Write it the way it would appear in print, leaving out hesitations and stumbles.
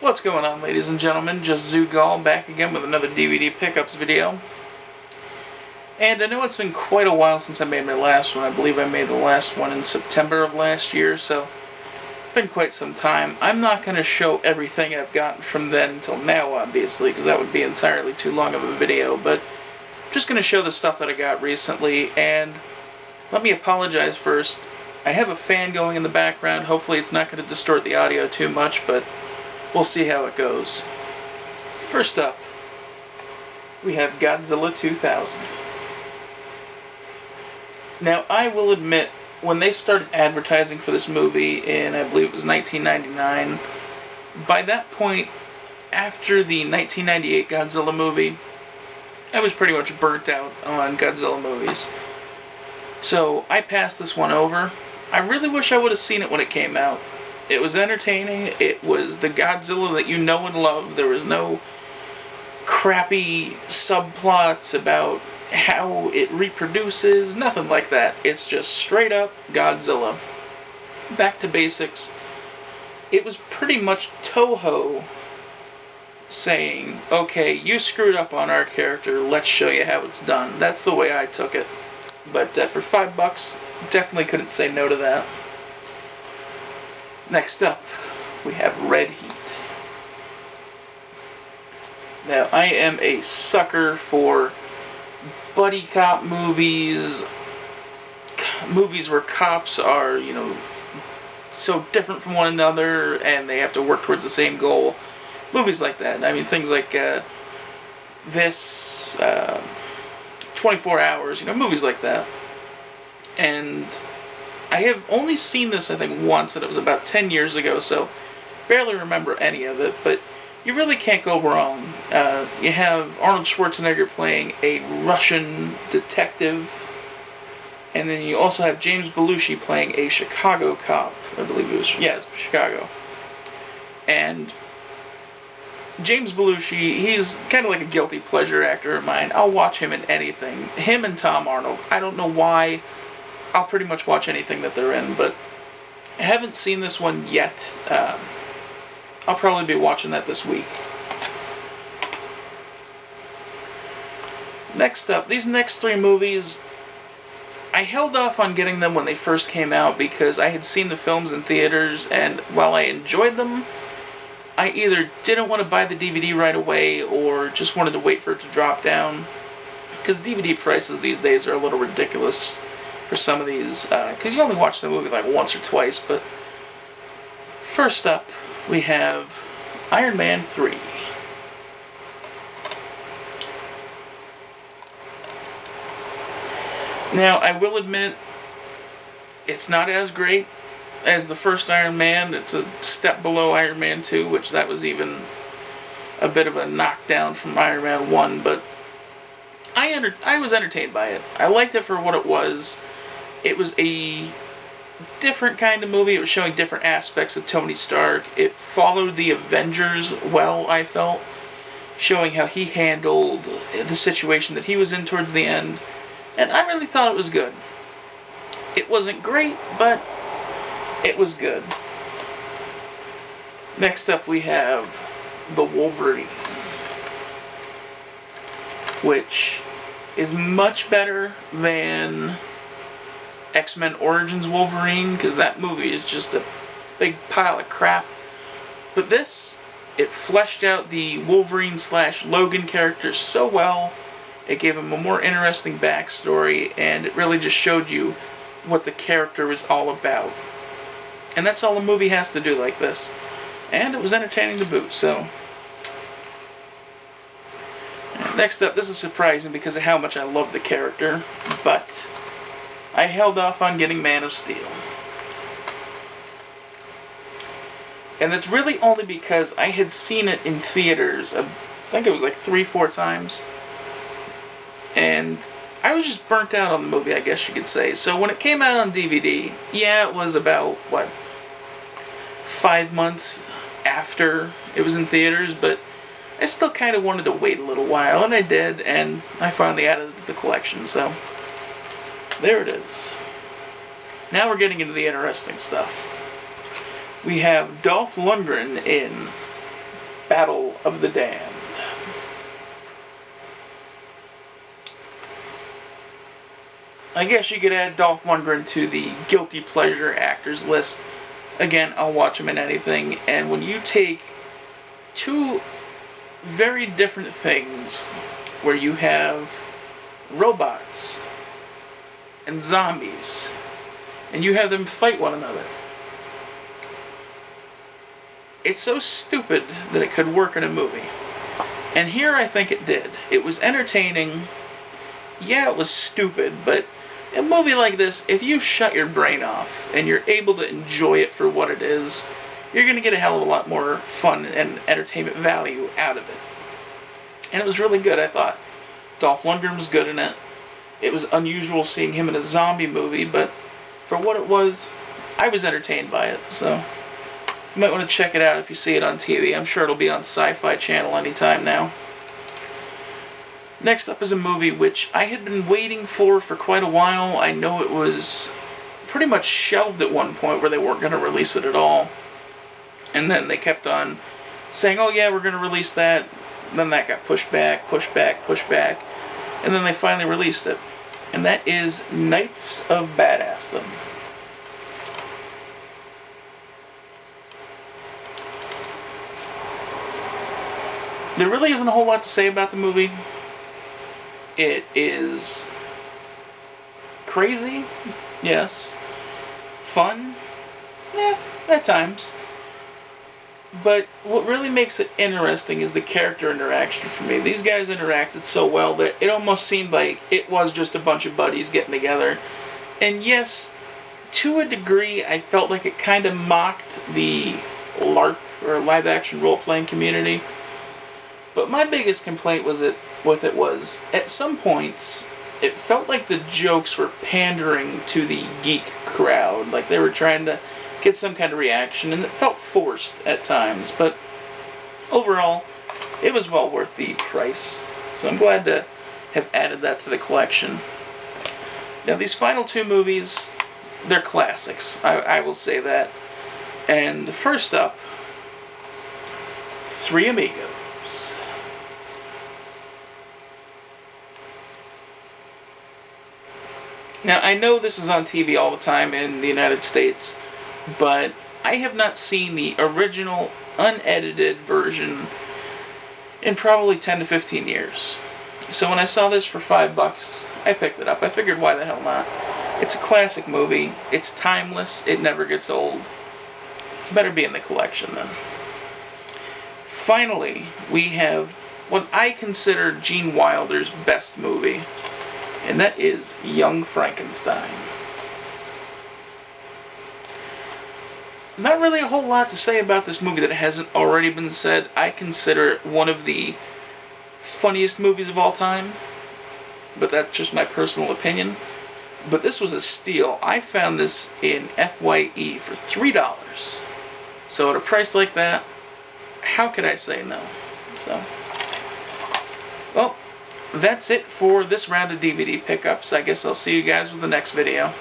What's going on, ladies and gentlemen? Just Zoogal back again with another DVD pickups video. And I know it's been quite a while since I made my last one. I believe I made the last one in September of last year, so it's been quite some time. I'm not going to show everything I've gotten from then until now, obviously, because that would be entirely too long of a video, but I'm just going to show the stuff that I got recently. And let me apologize first. I have a fan going in the background. Hopefully it's not going to distort the audio too much, but we'll see how it goes. First up, we have Godzilla 2000. Now, I will admit, when they started advertising for this movie in, I believe it was 1999, by that point, after the 1998 Godzilla movie, I was pretty much burnt out on Godzilla movies. So, I passed this one over. I really wish I would have seen it when it came out. It was entertaining. It was the Godzilla that you know and love. There was no crappy subplots about how it reproduces, nothing like that. It's just straight up Godzilla. Back to basics. It was pretty much Toho saying, okay, you screwed up on our character, let's show you how it's done. That's the way I took it. But for $5, definitely couldn't say no to that. Next up, we have Red Heat. Now, I am a sucker for buddy cop movies, movies where cops are, you know, so different from one another and they have to work towards the same goal. Movies like that. I mean, things like this, 24 Hours, you know, movies like that. And I have only seen this, I think, once, and it was about 10 years ago, so barely remember any of it, but you really can't go wrong. You have Arnold Schwarzenegger playing a Russian detective, and then you also have James Belushi playing a Chicago cop. I believe it was, yeah, it's Chicago. And James Belushi, he's kind of like a guilty pleasure actor of mine. I'll watch him in anything. Him and Tom Arnold. I don't know why. I'll pretty much watch anything that they're in, but I haven't seen this one yet. I'll probably be watching that this week. Next up, these next three movies, I held off on getting them when they first came out because I had seen the films in theaters, and while I enjoyed them, I either didn't want to buy the DVD right away or just wanted to wait for it to drop down, because DVD prices these days are a little ridiculous for some of these, because you only watch the movie like once or twice. But first up, we have Iron Man 3. Now, I will admit, it's not as great as the first Iron Man. It's a step below Iron Man 2, which that was even a bit of a knockdown from Iron Man 1, but I was entertained by it. I liked it for what it was. It was a different kind of movie. It was showing different aspects of Tony Stark. It followed the Avengers well, I felt, showing how he handled the situation that he was in towards the end, and I really thought it was good. It wasn't great, but it was good. Next up, we have the Wolverine, which is much better than X-Men Origins Wolverine, because that movie is just a big pile of crap. But this, it fleshed out the Wolverine / Logan character so well. It gave him a more interesting backstory, and it really just showed you what the character was all about. And that's all a movie has to do like this. And it was entertaining to boot, so. Next up, this is surprising because of how much I love the character, but I held off on getting Man of Steel. And that's really only because I had seen it in theaters, I think it was like 3-4 times. And I was just burnt out on the movie, I guess you could say. So when it came out on DVD, yeah, it was about, 5 months after it was in theaters, but I still kind of wanted to wait a little while, and I did, and I finally added it to the collection, so there it is. Now we're getting into the interesting stuff. We have Dolph Lundgren in Battle of the Damned. I guess you could add Dolph Lundgren to the guilty pleasure actors list. Again, I'll watch him in anything. And when you take two very different things, where you have robots and zombies, and you have them fight one another, it's so stupid that it could work in a movie. And here I think it did. It was entertaining. Yeah, it was stupid, but a movie like this, if you shut your brain off and you're able to enjoy it for what it is, you're going to get a hell of a lot more fun and entertainment value out of it. And it was really good, I thought. Dolph Lundgren was good in it. It was unusual seeing him in a zombie movie, but for what it was, I was entertained by it. So you might want to check it out if you see it on TV. I'm sure it'll be on Sci-Fi Channel anytime now. Next up is a movie which I had been waiting for quite a while. I know it was pretty much shelved at one point where they weren't going to release it at all. And then they kept on saying, oh yeah, we're going to release that. Then that got pushed back, pushed back, pushed back. And then they finally released it. And that is Knights of Badassdom. There really isn't a whole lot to say about the movie. It is crazy, yes. Fun, yeah, at times. But what really makes it interesting is the character interaction for me. These guys interacted so well that it almost seemed like it was just a bunch of buddies getting together. And yes, to a degree, I felt like it kind of mocked the LARP, or live-action role-playing community. But my biggest complaint with it was, at some points, it felt like the jokes were pandering to the geek crowd. Like they were trying to get some kind of reaction, and it felt forced at times. But overall, it was well worth the price. So I'm glad to have added that to the collection. Now, these final two movies, they're classics. I will say that. And the first up, Three Amigos. Now, I know this is on TV all the time in the United States, but I have not seen the original, unedited version in probably 10 to 15 years. So when I saw this for $5, I picked it up. I figured, why the hell not? It's a classic movie. It's timeless. It never gets old. Better be in the collection, then. Finally, we have what I consider Gene Wilder's best movie, and that is Young Frankenstein. Not really a whole lot to say about this movie that hasn't already been said. I consider it one of the funniest movies of all time, but that's just my personal opinion. But this was a steal. I found this in FYE for $3. So at a price like that, how could I say no? So, well, that's it for this round of DVD pickups. I guess I'll see you guys with the next video.